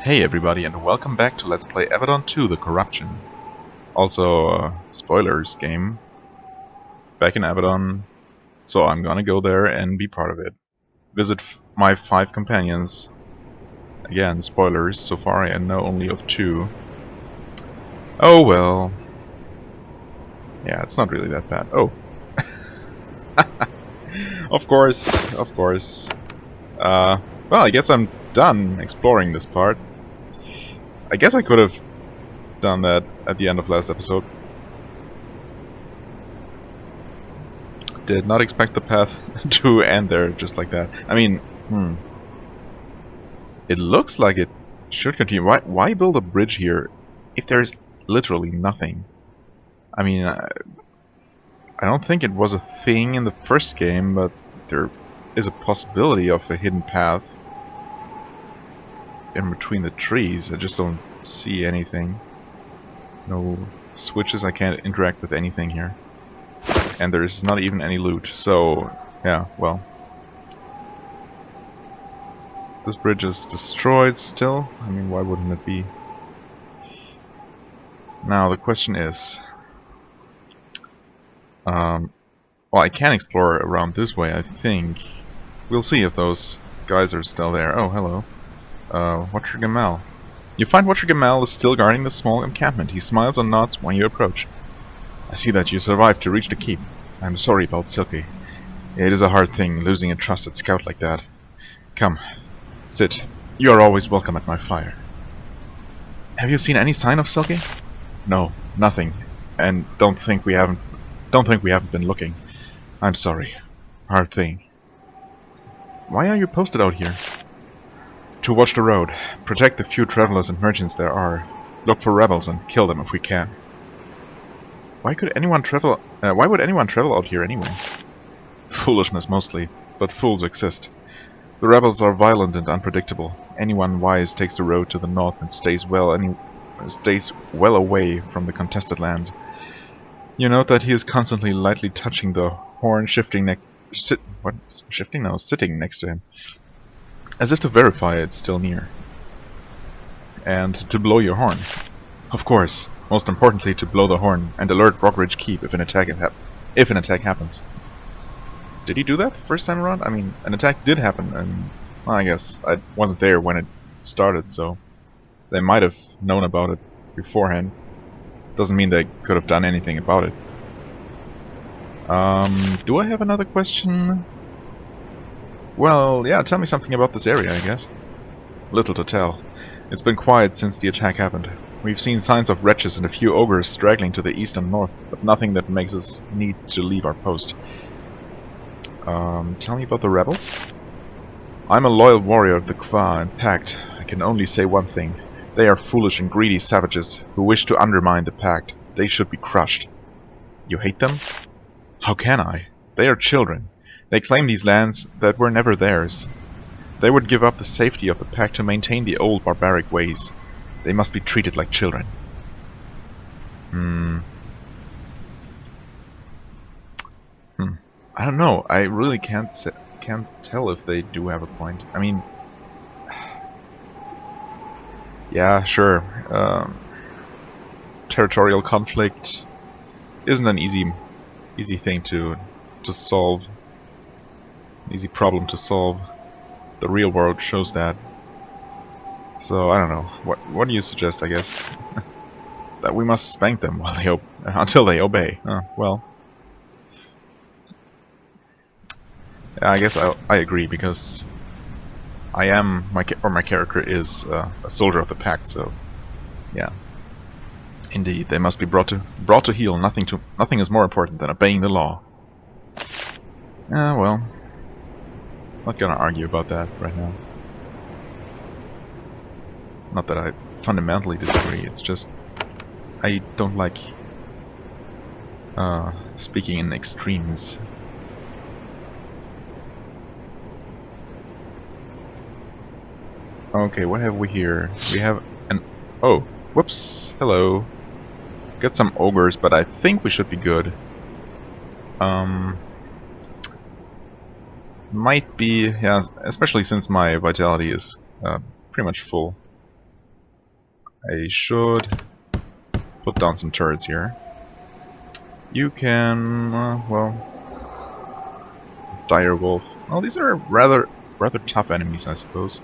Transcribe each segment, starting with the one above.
Hey everybody, and welcome back to Let's Play Avadon 2, The Corruption. Also, spoilers game. Back in Avadon, so I'm gonna go there and be part of it. Visit my 5 companions. Again, spoilers, so far I know only of 2. Oh well. Yeah, it's not really that bad. Oh. Of course, of course. Well, I guess I'm done exploring this part. I guess I could have done that at the end of last episode. Did not expect the path to end there just like that. I mean, it looks like it should continue. Why build a bridge here if there's literally nothing? I mean, I don't think it was a thing in the first game, but there is a possibility of a hidden path in between the trees. I just don't see anything. No switches, I can't interact with anything here. And there's not even any loot, so yeah, well. This bridge is destroyed still. I mean, why wouldn't it be? Now, the question is... well, I can explore around this way, I think. We'll see if those guys are still there. Oh, hello. Watcher Gamal. You find Watcher Gamal is still guarding the small encampment. He smiles and nods when you approach. I see that you survived to reach the keep. I'm sorry about Silky. It is a hard thing, losing a trusted scout like that. Come, sit. You are always welcome at my fire. Have you seen any sign of Silky? No, nothing. And don't think we haven't been looking. I'm sorry. Hard thing. Why are you posted out here? To watch the road, protect the few travelers and merchants there are, look for rebels and kill them if we can. Why would anyone travel out here anyway? Foolishness mostly, but fools exist. The rebels are violent and unpredictable. Anyone wise takes the road to the north and stays well away from the contested lands. You note that he is constantly lightly touching the horn, sitting next to him, as if to verify it's still near. And to blow your horn. Of course, most importantly to blow the horn and alert Rockridge Keep if an attack happens. Did he do that first time around? I mean, an attack did happen, and well, I guess I wasn't there when it started, so they might have known about it beforehand. Doesn't mean they could have done anything about it. Do I have another question? Well, yeah, tell me something about this area, I guess. Little to tell. It's been quiet since the attack happened. We've seen signs of wretches and a few ogres straggling to the east and north, but nothing that makes us need to leave our post. Tell me about the rebels? I'm a loyal warrior of the Kwa and Pact. I can only say one thing. They are foolish and greedy savages who wish to undermine the Pact. They should be crushed. You hate them? How can I? They are children. They claim these lands that were never theirs. They would give up the safety of the Pact to maintain the old barbaric ways. They must be treated like children. I don't know. I really can't tell if they do have a point. I mean, yeah, sure. Territorial conflict isn't an easy thing to solve. Easy problem to solve. The real world shows that. So I don't know. What do you suggest? I guess that we must spank them while until they obey. Well, yeah, I guess I agree, because I am my character is a soldier of the Pact. So yeah, indeed, they must be brought to heel. Nothing is more important than obeying the law. Well, not gonna argue about that right now. Not that I fundamentally disagree, it's just I don't like speaking in extremes. Okay, what have we here? We have an... Oh, whoops, hello. Got some ogres, but I think we should be good. Might be, yeah, especially since my vitality is pretty much full. I should put down some turrets here. You can, well, Dire Wolf. Well, these are rather tough enemies, I suppose.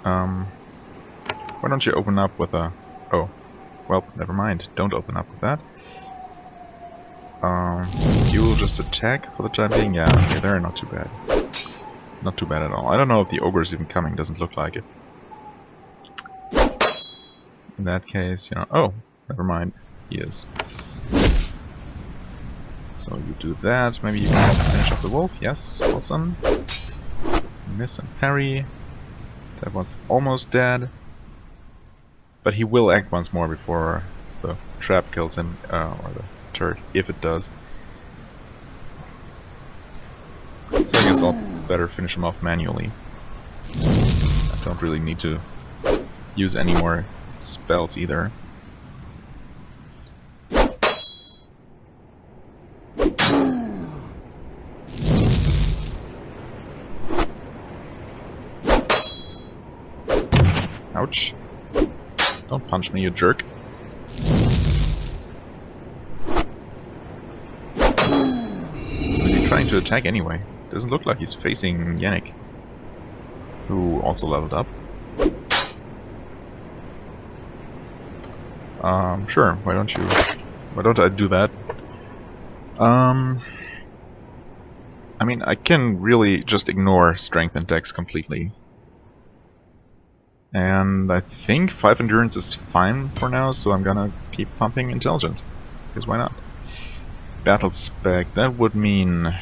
Why don't you open up with a... Oh, well, never mind. Don't open up with that. You will just attack for the time being. Yeah, okay, they're not too bad. Not too bad at all. I don't know if the ogre's even coming. Doesn't look like it. In that case, you know... Oh, never mind. He is. So you do that. Maybe you can finish off the wolf. Yes, awesome. Miss and parry. That one's almost dead. But he will act once more before the trap kills him, or the turret, if it does. So I guess I'll better finish him off manually. I don't really need to use any more spells either. Ouch. Don't punch me, you jerk. Who's he trying to attack anyway? Doesn't look like he's facing Yannick, who also leveled up. Sure, why don't I do that? I mean, I can really just ignore strength and dex completely. And I think 5 endurance is fine for now, so I'm gonna keep pumping intelligence. Because why not? Battle spec, that would mean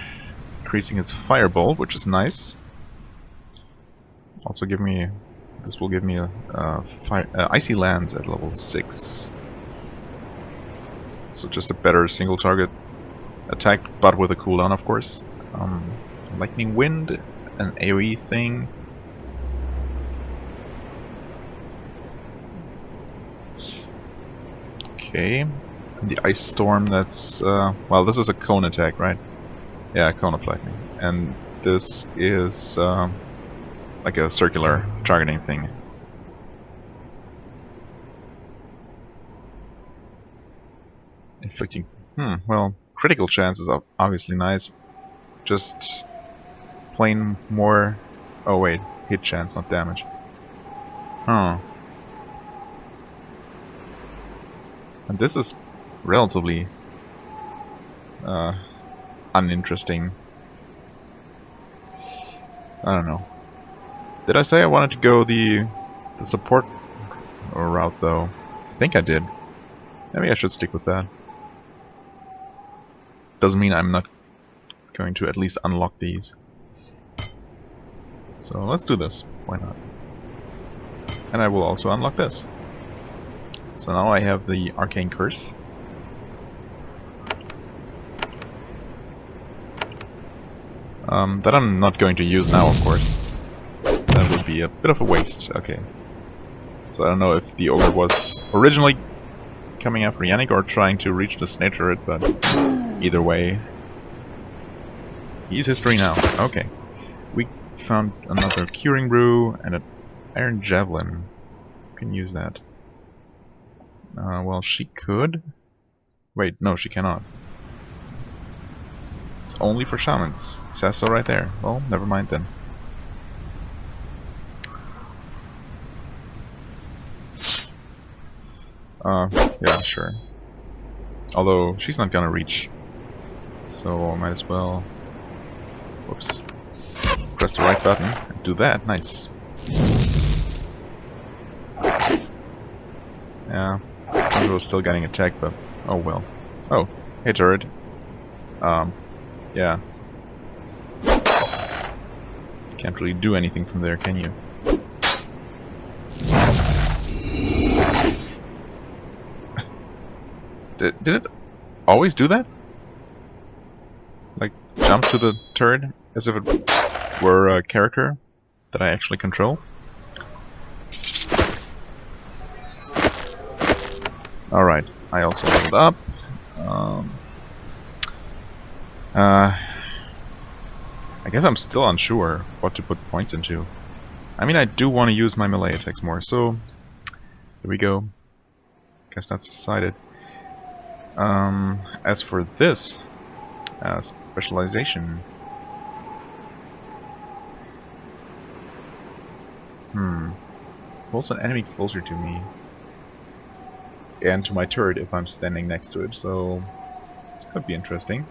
increasing his firebolt, which is nice. Also this will give me a icy lands at level 6. So just a better single target attack, but with a cooldown, of course. Lightning wind, an AoE thing. Okay, and the ice storm, that's well, this is a cone attack, right? Yeah, cone of lightning. And this is like a circular targeting thing. Inflicting, well, critical chance is obviously nice. Just plain more, oh wait, hit chance, not damage. Huh. And this is relatively uninteresting. I don't know. Did I say I wanted to go the support route though? I think I did. Maybe I should stick with that. Doesn't mean I'm not going to at least unlock these. So let's do this. Why not? And I will also unlock this. So now I have the Arcane Curse. That I'm not going to use now, of course. That would be a bit of a waste. Okay. So I don't know if the ogre was originally coming after Yannick or trying to reach the snake turret, but either way, he's history now. Okay. We found another Curing Brew and an Iron Javelin. Can use that. Well, she could. Wait, no, she cannot. It's only for shamans. It says so right there. Well, never mind then. Yeah, sure. Although, she's not gonna reach. So, I might as well... Whoops. Press the right button and do that. Nice. Yeah. I was still getting attacked, but... Oh well. Oh, hey turret. Yeah. Can't really do anything from there, can you? Did it always do that? Like, jump to the turret as if it were a character that I actually control? Alright, I also leveled up. I guess I'm still unsure what to put points into. I mean, I do want to use my melee attacks more, so Here we go. Guess that's decided. As for this, specialization. Pulls an enemy closer to me. And to my turret if I'm standing next to it, so this could be interesting.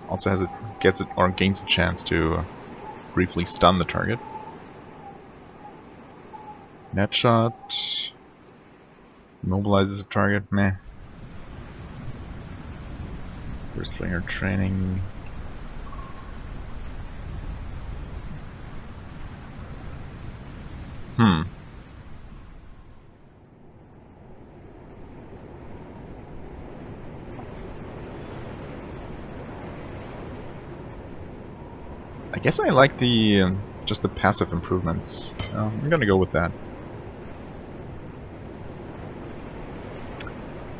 Also gets it or gains a chance to briefly stun the target. Net shot immobilizes the target. Meh. First player training. I guess I like the just the passive improvements. I'm gonna go with that.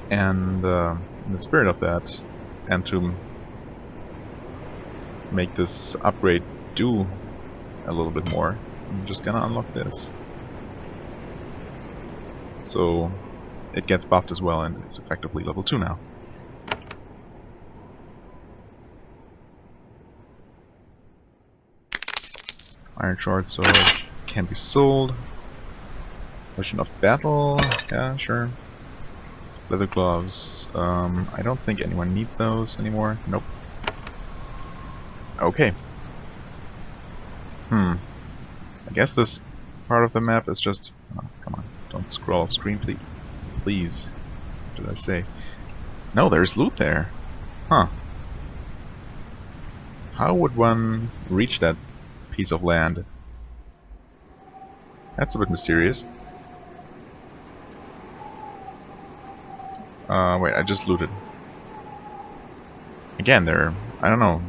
And in the spirit of that, and to make this upgrade do a little bit more, I'm just gonna unlock this. So it gets buffed as well, and it's effectively level 2 now. Iron short sword can be sold. Potion of battle, yeah, sure. Leather gloves, I don't think anyone needs those anymore. Nope. Okay. I guess this part of the map is just... Oh, come on, don't scroll off screen, please. Please. What did I say? No, there's loot there. Huh. How would one reach that piece of land? That's a bit mysterious. Wait, I just looted. Again, there. I don't know.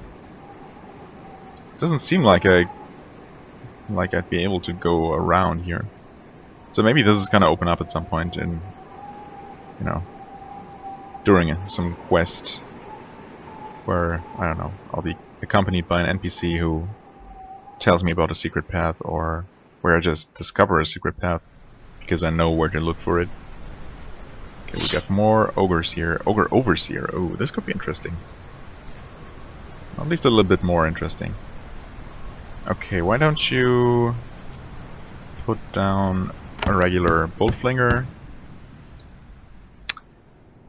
Doesn't seem like I'd be able to go around here. So maybe this is gonna open up at some point in, you know, during some quest where, I don't know, I'll be accompanied by an NPC who tells me about a secret path, or where I just discover a secret path because I know where to look for it. Okay, we got more ogres here. Ogre Overseer. Oh, this could be interesting. At least a little bit more interesting. Okay, why don't you put down a regular bolt flinger?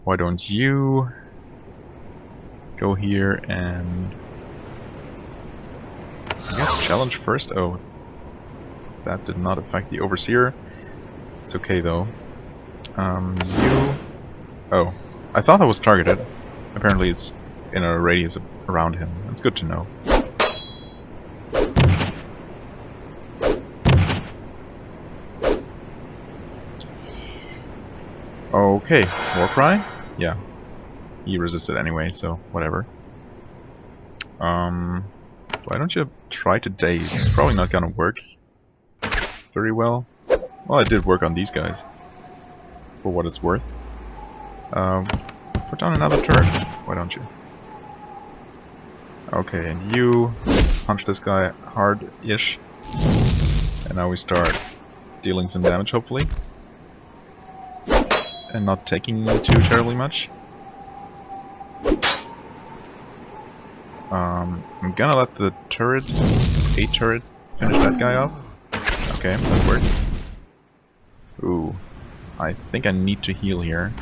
Why don't you go here and I guess challenge first? Oh, that did not affect the Overseer. It's okay though. You... Oh, I thought that was targeted. Apparently it's in a radius around him. That's good to know. Okay, Warcry? Yeah. He resisted anyway, so whatever. Why don't you try to daze? It's probably not gonna work very well. Well, it did work on these guys, for what it's worth. Put down another turret, why don't you? Okay, and you punch this guy hard-ish. And now we start dealing some damage, hopefully. And not taking too terribly much. I'm gonna let the turret, a turret, finish that guy off. Okay, that worked. Ooh, I think I need to heal here.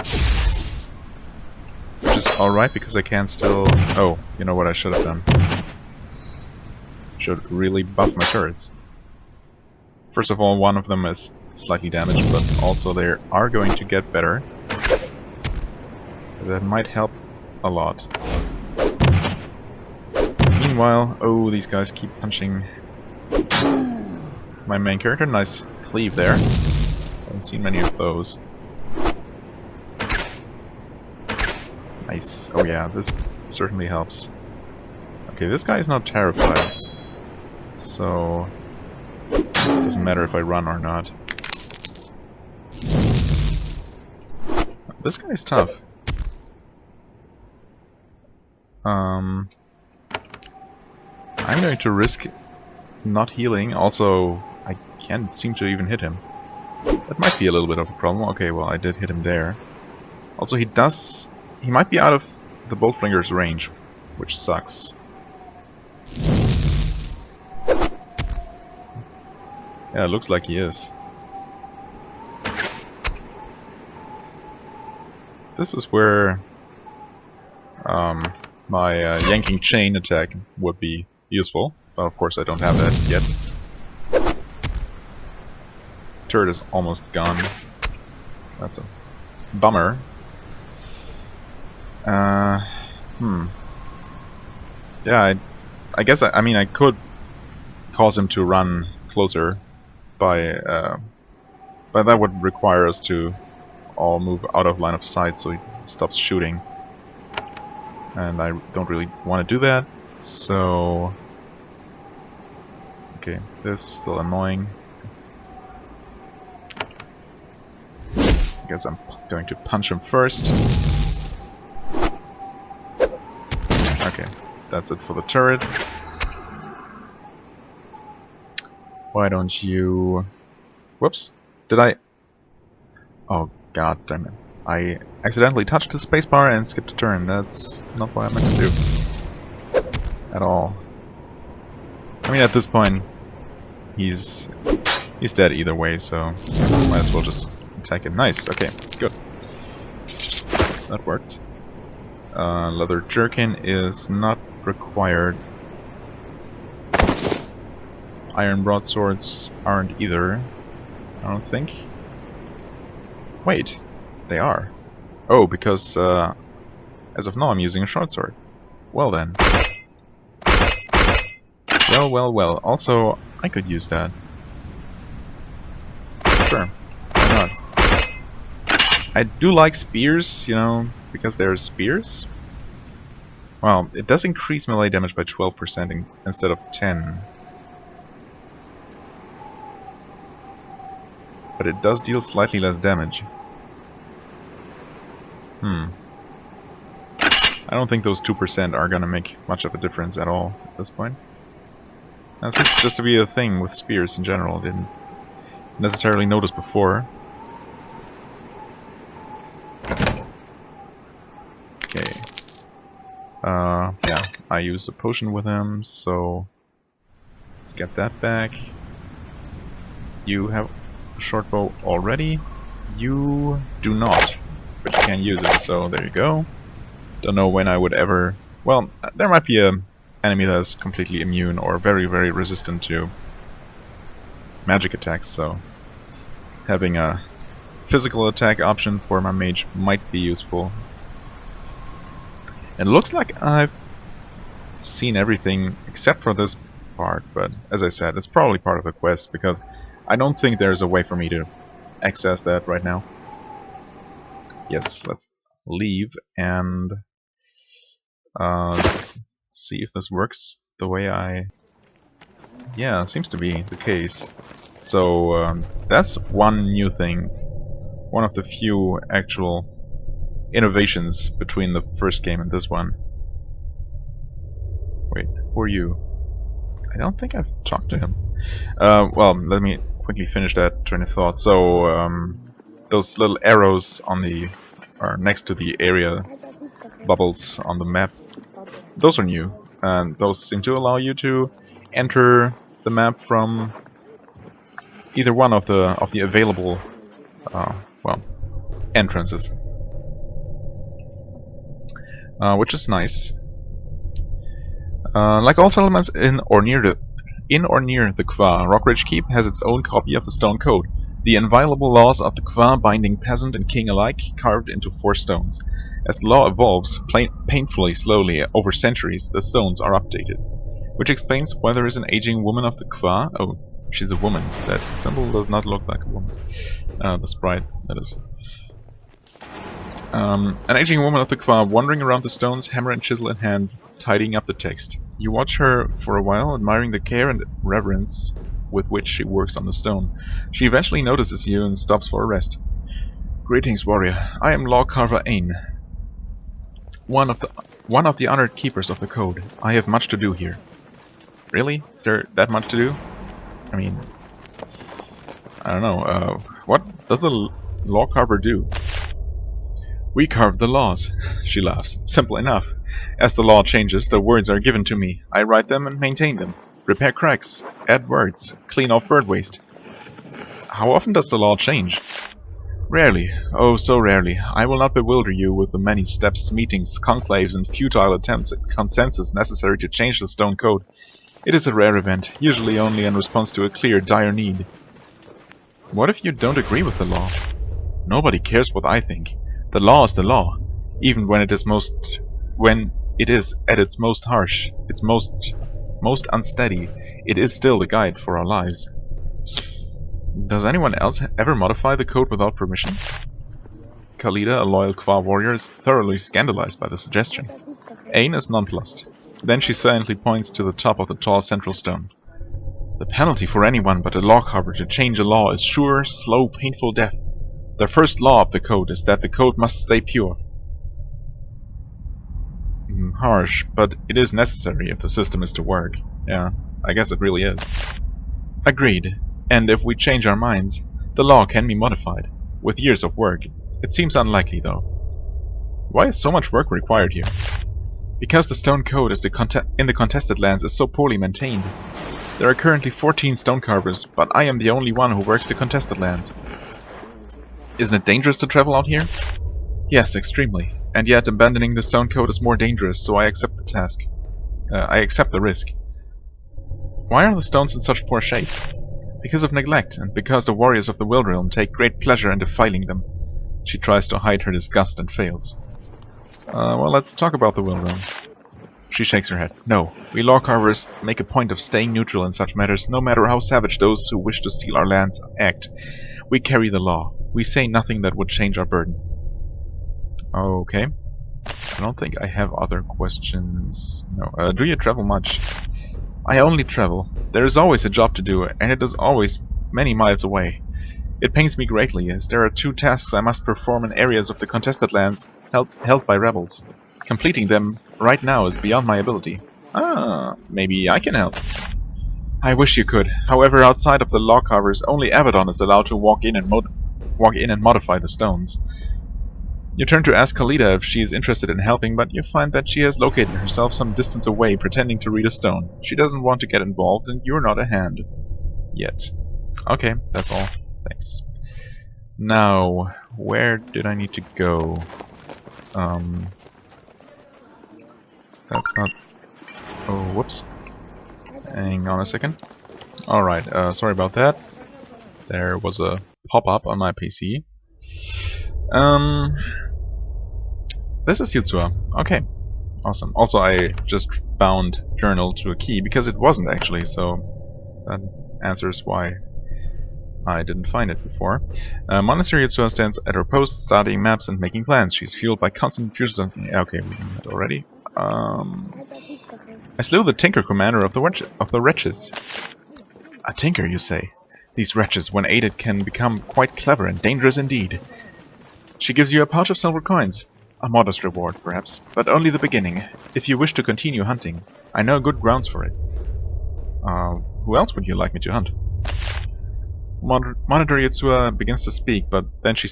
Which is alright because I can still... Oh, you know what I should have done? Should really buff my turrets. First of all, one of them is slightly damaged, but also they are going to get better. That might help a lot. Meanwhile, oh, these guys keep punching my main character. Nice cleave there. Haven't seen many of those. Nice. Oh yeah, this certainly helps. Okay, this guy is not terrified. So... doesn't matter if I run or not. This guy's tough. I'm going to risk not healing. Also, I can't seem to even hit him. That might be a little bit of a problem. Okay, well, I did hit him there. Also, he might be out of the Boltflinger's range, which sucks. Yeah, it looks like he is. This is where my yanking chain attack would be useful, but of course I don't have that yet. Turret is almost gone. That's a bummer. Yeah, I guess I mean I could cause him to run closer but that would require us to all move out of line of sight so he stops shooting. And I don't really want to do that, so... Okay, this is still annoying. I guess I'm going to punch him first. Okay, that's it for the turret. Why don't you... Whoops, did I... Oh god damn it. I accidentally touched the spacebar and skipped a turn. That's not what I meant to do. At all. I mean, at this point, he's dead either way, so might as well just attack him. Nice, okay, good. That worked. Leather jerkin is not required. Iron broadswords aren't either, I don't think. Wait, they are. Oh, because as of now I'm using a short sword. Well then. Well. Also, I could use that. Sure, why not? I do like spears, you know, because they're spears. Well, it does increase melee damage by 12% instead of 10. But it does deal slightly less damage. I don't think those 2% are gonna make much of a difference at all at this point. That seems just to be a thing with spears in general. I didn't necessarily notice before. Okay. Yeah, I used a potion with him, so let's get that back. You have a short bow already. You do not, but you can use it, so there you go. Don't know when I would ever... Well, there might be a enemy that is completely immune or very, very resistant to magic attacks, so having a physical attack option for my mage might be useful. It looks like I've seen everything except for this part, but as I said, it's probably part of the quest, because I don't think there's a way for me to access that right now. Yes, let's leave and see if this works the way I... Yeah, it seems to be the case. So that's one new thing. One of the few actual innovations between the first game and this one. Wait, who are you? I don't think I've talked to him. Well, let me quickly finish that train of thought. So those little arrows on the... or next to the area bubbles on the map, those are new, and those seem to allow you to enter the map from either one of the available well, entrances, which is nice. Like all settlements in or near the Kwa, Rockridge Keep has its own copy of the Stone Code, the inviolable laws of the Kwa binding peasant and king alike, carved into 4 stones. As the law evolves, painfully slowly over centuries, the stones are updated. Which explains why there is an aging woman of the Kwa. Oh, she's a woman. That symbol does not look like a woman. The sprite, that is. An aging woman of the Kwa wandering around the stones, hammer and chisel in hand, tidying up the text. You watch her for a while, admiring the care and reverence with which she works on the stone. She eventually notices you and stops for a rest. Greetings, warrior. I am Lawcarver Ain, one of the honored keepers of the code. I have much to do here. Really? Is there that much to do? I mean, I don't know, what does a law carver do? We carve the laws, she laughs. Simple enough. As the law changes, the words are given to me. I write them and maintain them. Repair cracks, add words, clean off bird waste. How often does the law change? Rarely. Oh, so rarely. I will not bewilder you with the many steps, meetings, conclaves, and futile attempts at consensus necessary to change the stone code. It is a rare event, usually only in response to a clear, dire need. What if you don't agree with the law? Nobody cares what I think. The law is the law, even when it is at its most harsh, its most unsteady. It is still the guide for our lives. Does anyone else ever modify the code without permission? Khalida, a loyal Kwa warrior, is thoroughly scandalized by the suggestion. Ain is nonplussed. Then she silently points to the top of the tall central stone. The penalty for anyone but a law carver to change a law is sure, slow, painful death. The first law of the code is that the code must stay pure. Harsh, but it is necessary if the system is to work. Yeah, I guess it really is. Agreed. And if we change our minds, the law can be modified. With years of work. It seems unlikely, though. Why is so much work required here? Because the stone code in the contested lands is so poorly maintained. There are currently 14 stone carvers, but I am the only one who works the contested lands. Isn't it dangerous to travel out here? Yes, extremely. And yet abandoning the stone code is more dangerous, so I accept the task. I accept the risk. Why are the stones in such poor shape? Because of neglect, and because the warriors of the Will Realm take great pleasure in defiling them. She tries to hide her disgust and fails. Well, let's talk about the Will Realm. She shakes her head. No, we law carvers make a point of staying neutral in such matters, no matter how savage those who wish to steal our lands act. We carry the law. We say nothing that would change our burden. Okay. I don't think I have other questions. No. Do you travel much? I only travel. There is always a job to do, and it is always many miles away. It pains me greatly, as there are 2 tasks I must perform in areas of the contested lands held by rebels. Completing them right now is beyond my ability. Ah, maybe I can help. I wish you could. However, outside of the law carvers, only Avadon is allowed to walk in and modify the stones. You turn to ask Khalida if she is interested in helping, but you find that she has located herself some distance away, pretending to read a stone. She doesn't want to get involved, and you're not a hand. Yet. Okay, that's all. Thanks. Now, where did I need to go? That's not... Oh, whoops. Hang on a second. Alright, sorry about that. There was a pop-up on my PC. This is Yutsua. Okay. Awesome. Also, I just bound journal to a key, because it wasn't actually, so that answers why I didn't find it before. Monastery Yutsua stands at her post, studying maps and making plans. She's fueled by constant fusions of... Okay, we did that already. I slew the Tinker commander of the wretches. A Tinker, you say? These wretches, when aided, can become quite clever and dangerous indeed. She gives you a pouch of silver coins. A modest reward, perhaps, but only the beginning. If you wish to continue hunting, I know good grounds for it. Who else would you like me to hunt? Monitor Yutsua begins to speak, but then she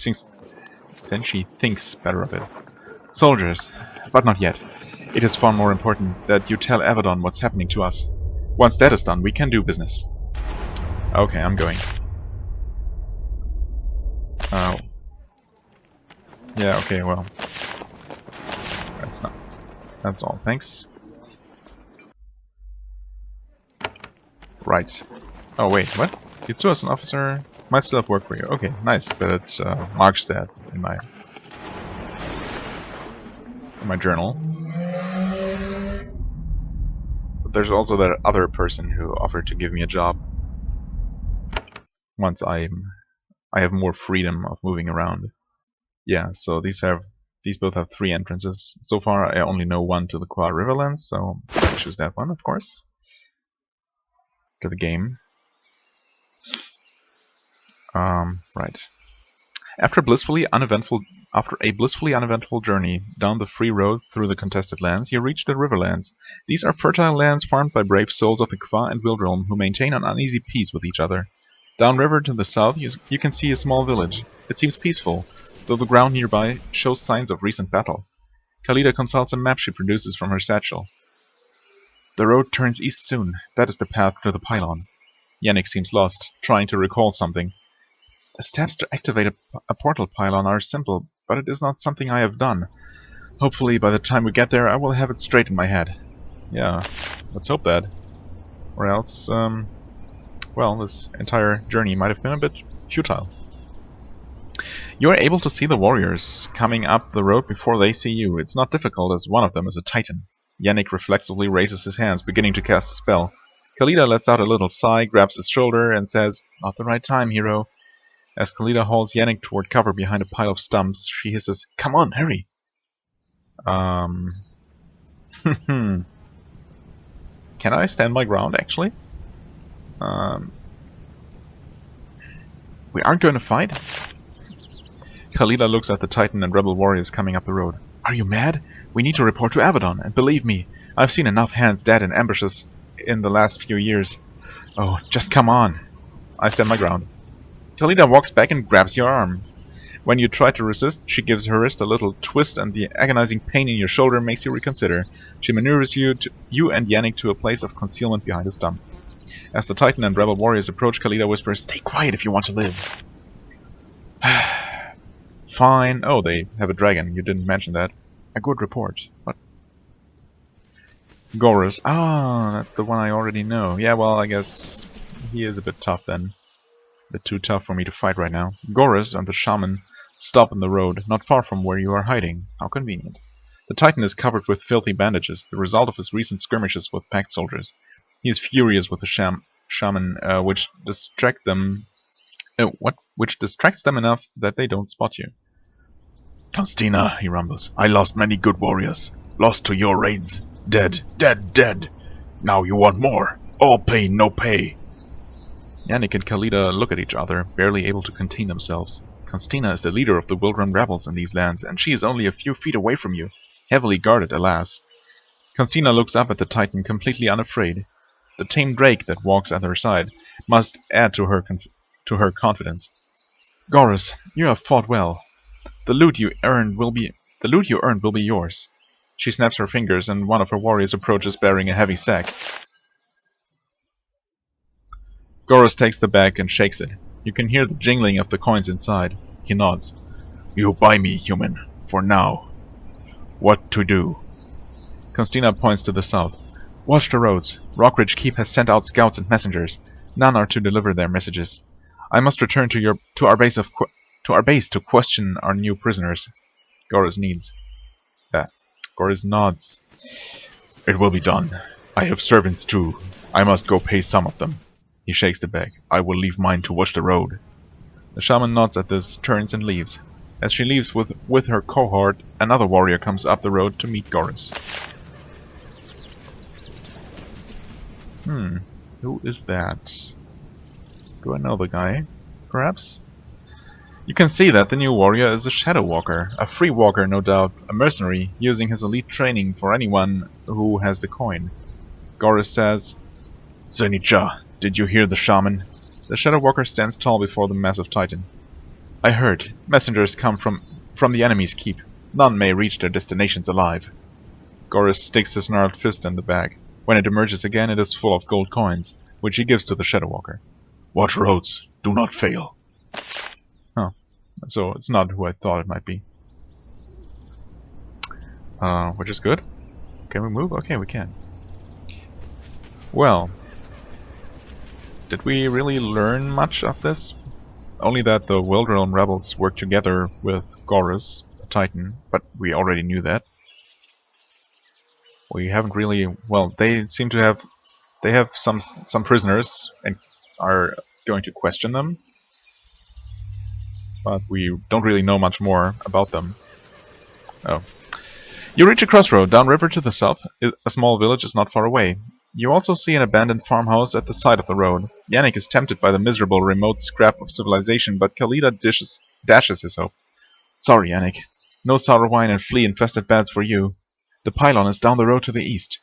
thinks better of it. Soldiers, but not yet. It is far more important that you tell Avadon what's happening to us. Once that is done, we can do business. Okay, I'm going. Yeah, okay, well. That's all, thanks. Right. Oh wait, what? Yutsu as an officer might still have work for you. Okay, nice that it marks that in my journal. But there's also that other person who offered to give me a job once I have more freedom of moving around. Yeah, so these both have 3 entrances. So far, I only know one to the Kwa Riverlands, so I choose that one, of course. To the game. Right. After a blissfully uneventful journey down the free road through the contested lands, you reach the Riverlands. These are fertile lands farmed by brave souls of the Kwa and Wildrealm who maintain an uneasy peace with each other. Downriver to the south, you can see a small village. It seems peaceful, though the ground nearby shows signs of recent battle. Khalida consults a map she produces from her satchel. The road turns east soon. That is the path to the pylon. Yannick seems lost, trying to recall something. The steps to activate a portal pylon are simple, but it is not something I have done. Hopefully, by the time we get there, I will have it straight in my head. Yeah, let's hope that. Or else, well, this entire journey might have been a bit futile. You are able to see the warriors coming up the road before they see you. It's not difficult, as one of them is a titan. Yannick reflexively raises his hands, beginning to cast a spell. Khalida lets out a little sigh, grabs his shoulder, and says, "Not the right time, hero." As Khalida hauls Yannick toward cover behind a pile of stumps, she hisses, "Come on, hurry!" Can I stand my ground, actually? We aren't going to fight? Khalida looks at the Titan and rebel warriors coming up the road. Are you mad? We need to report to Avadon, and believe me, I've seen enough hands dead in ambushes in the last few years. Oh, just come on. I stand my ground. Khalida walks back and grabs your arm. When you try to resist, she gives her wrist a little twist, and the agonizing pain in your shoulder makes you reconsider. She maneuvers you and Yannick to a place of concealment behind a stump. As the Titan and rebel warriors approach, Khalida whispers, "Stay quiet if you want to live." Fine. Oh, they have a dragon. You didn't mention that. A good report. What? Gorus. Ah, that's the one I already know. Yeah, well, I guess he is a bit tough then. A bit too tough for me to fight right now. Gorus and the shaman stop on the road, not far from where you are hiding. How convenient. The Titan is covered with filthy bandages, the result of his recent skirmishes with packed soldiers. He is furious with the shaman, which distracts them enough that they don't spot you. "Constina," he rumbles, "I lost many good warriors. Lost to your raids. Dead, dead, dead. Now you want more. All pain, no pay." Yannick and Khalida look at each other, barely able to contain themselves. Constina is the leader of the Wildrun rebels in these lands, and she is only a few feet away from you, heavily guarded, alas. Constina looks up at the Titan, completely unafraid. The tame drake that walks at her side must add to her confidence. "Gorus, you have fought well. The loot you earned will be yours." She snaps her fingers, and one of her warriors approaches bearing a heavy sack. Gorus takes the bag and shakes it. You can hear the jingling of the coins inside. He nods. "You buy me, human, for now. What to do?" Constina points to the south. "Watch the roads. Rockridge Keep has sent out scouts and messengers. None are to deliver their messages. I must return to our base to question our new prisoners." Gorus nods. "It will be done. I have servants too. I must go pay some of them." He shakes the bag. "I will leave mine to watch the road." The shaman nods at this, turns and leaves. As she leaves with her cohort, another warrior comes up the road to meet Gorus. Who is that? Do I know the guy? Perhaps? You can see that the new warrior is a Shadow Walker, a free walker no doubt, a mercenary, using his elite training for anyone who has the coin. Gorus says, "Zenicha, did you hear the shaman?" The Shadow Walker stands tall before the massive Titan. "I heard. Messengers come from the enemy's keep. None may reach their destinations alive." Gorus sticks his gnarled fist in the bag. When it emerges again, it is full of gold coins, which he gives to the Shadow Walker. "Watch roads. Do not fail." Oh, so it's not who I thought it might be. Which is good. Can we move? Okay, we can. Well, did we really learn much of this? Only that the Wildrun rebels work together with Gorus, a Titan, but we already knew that. We haven't really... Well, they seem to have... They have some prisoners and are going to question them. But we don't really know much more about them. Oh. You reach a crossroad. Downriver to the south, a small village is not far away. You also see an abandoned farmhouse at the side of the road. Yannick is tempted by the miserable remote scrap of civilization, but Khalida dashes his hope. "Sorry, Yannick. No sour wine and flea-infested beds for you. The pylon is down the road to the east."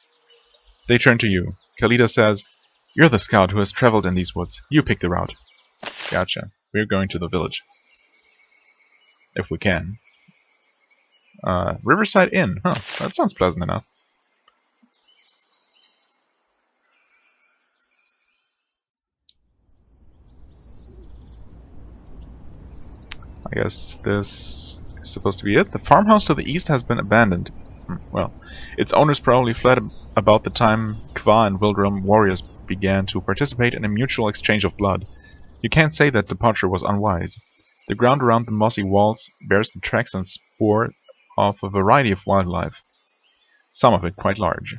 They turn to you. Khalida says, "You're the scout who has traveled in these woods. You pick the route." Gotcha. We're going to the village. If we can. Riverside Inn. Huh, that sounds pleasant enough. I guess this is supposed to be it. The farmhouse to the east has been abandoned. Well, its owners probably fled about the time Kwa and Wildrum warriors began to participate in a mutual exchange of blood. You can't say that departure was unwise. The ground around the mossy walls bears the tracks and spoor of a variety of wildlife. Some of it quite large.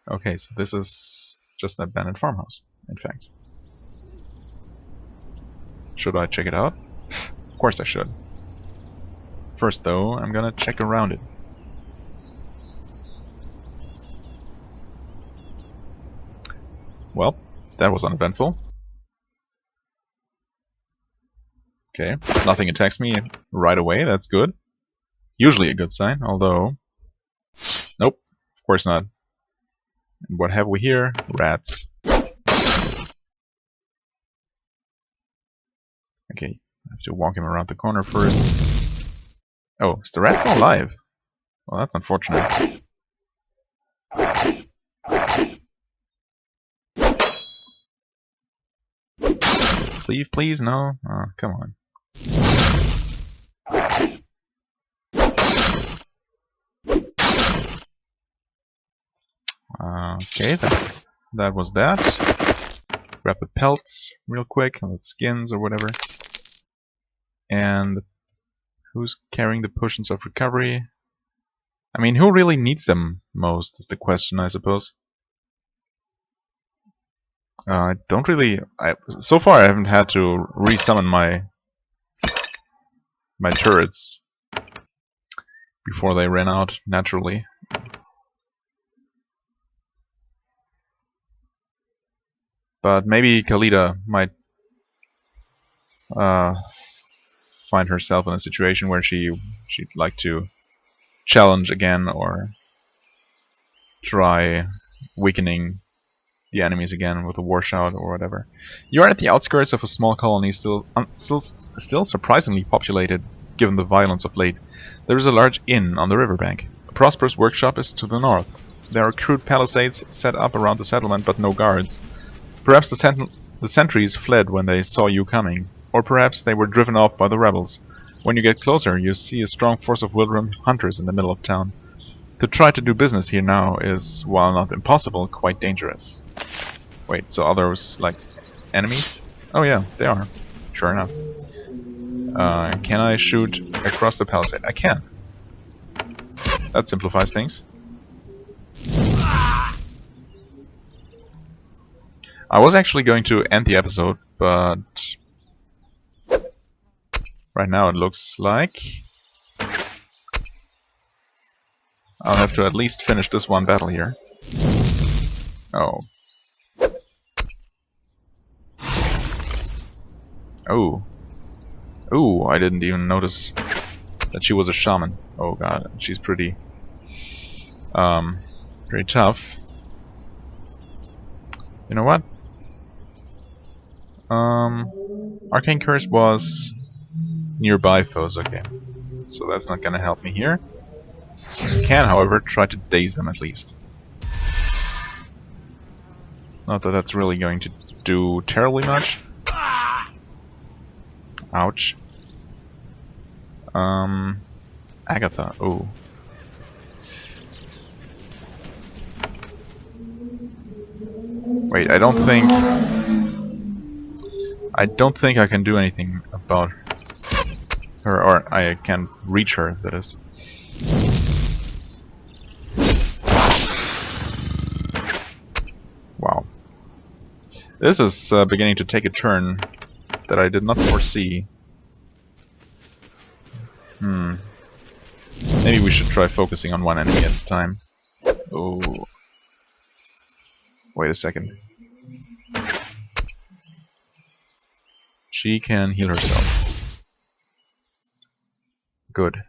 Okay, so this is just an abandoned farmhouse, in fact. Should I check it out? Of course I should. First though, I'm gonna check around it. Well, that was uneventful. Okay, nothing attacks me right away, that's good. Usually a good sign, although... Nope, of course not. And what have we here? Rats. Okay, I have to walk him around the corner first. Oh, is the rat still alive? Well, that's unfortunate. Leave, please? No? Oh, come on. Okay, that was that. Grab the pelts real quick, and the skins or whatever. And who's carrying the potions of recovery? I mean, who really needs them most is the question, I suppose. I don't really... so far I haven't had to re-summon my turrets before they ran out naturally. But maybe Khalida might find herself in a situation where she'd like to challenge again or try weakening the enemies again with a war shout or whatever. You are at the outskirts of a small colony still surprisingly populated given the violence of late. There is a large inn on the riverbank. A prosperous workshop is to the north. There are crude palisades set up around the settlement but no guards. Perhaps the sentries fled when they saw you coming, or perhaps they were driven off by the rebels. When you get closer, you see a strong force of Wildrum hunters in the middle of town. To try to do business here now is, while not impossible, quite dangerous. Wait, so are those, like, enemies? Oh yeah, they are. Sure enough. Can I shoot across the palisade? I can. That simplifies things. I was actually going to end the episode, but right now it looks like I'll have to at least finish this one battle here. Oh. Oh. Ooh, I didn't even notice that she was a shaman. Oh god, she's pretty tough. You know what? Arcane Curse was nearby foes, okay. So that's not gonna help me here. I can, however, try to daze them at least. Not that that's really going to do terribly much. Ouch. Agatha, oh. Wait, I don't think I can do anything about her, or I can reach her, that is. Wow. This is beginning to take a turn that I did not foresee. Maybe we should try focusing on one enemy at a time. Oh. Wait a second. She can heal herself. Good.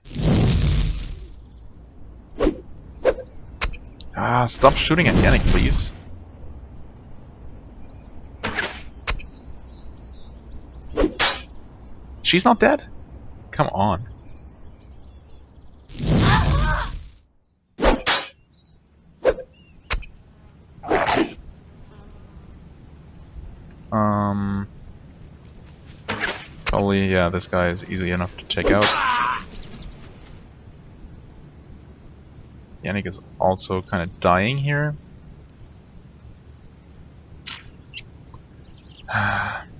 Ah, stop shooting at Yannick, please. She's not dead? Come on. Probably, yeah, this guy is easy enough to take out. Yannick is also kind of dying here.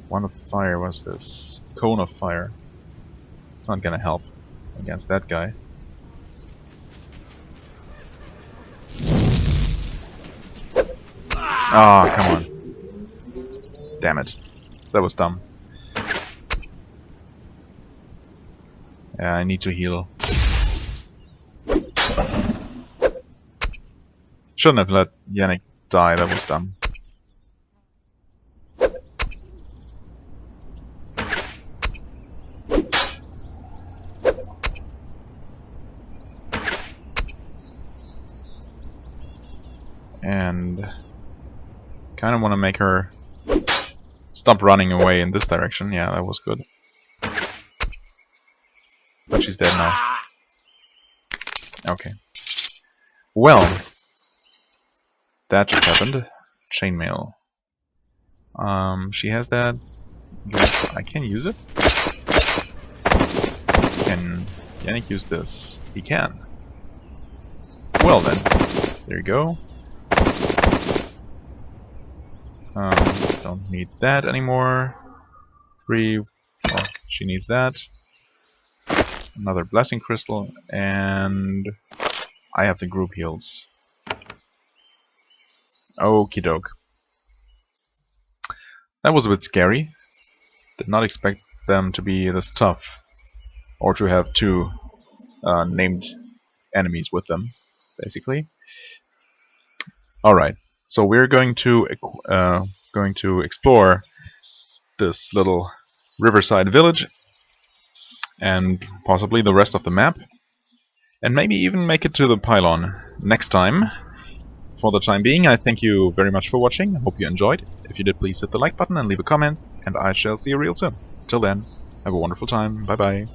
One of fire, what's this? Cone of fire. It's not gonna help against that guy. Ah, come on. Damn it. That was dumb. Yeah, I need to heal. Shouldn't have let Yannick die, that was dumb. And kind of want to make her stop running away in this direction. Yeah, that was good. But she's dead now. Okay. Well, that just happened. Chainmail. She has that. Guess I can use it. Can Yannick use this? He can. Well then, there you go. Don't need that anymore. 3. Well, she needs that. Another blessing crystal, and I have the group heals. Okie doke. That was a bit scary. Did not expect them to be this tough, or to have 2 named enemies with them, basically. All right. So we're going to explore this little Riverside village, and possibly the rest of the map, and maybe even make it to the pylon next time. For the time being, I thank you very much for watching. I hope you enjoyed. If you did, please hit the like button and leave a comment, and I shall see you real soon. Till then, have a wonderful time. Bye bye.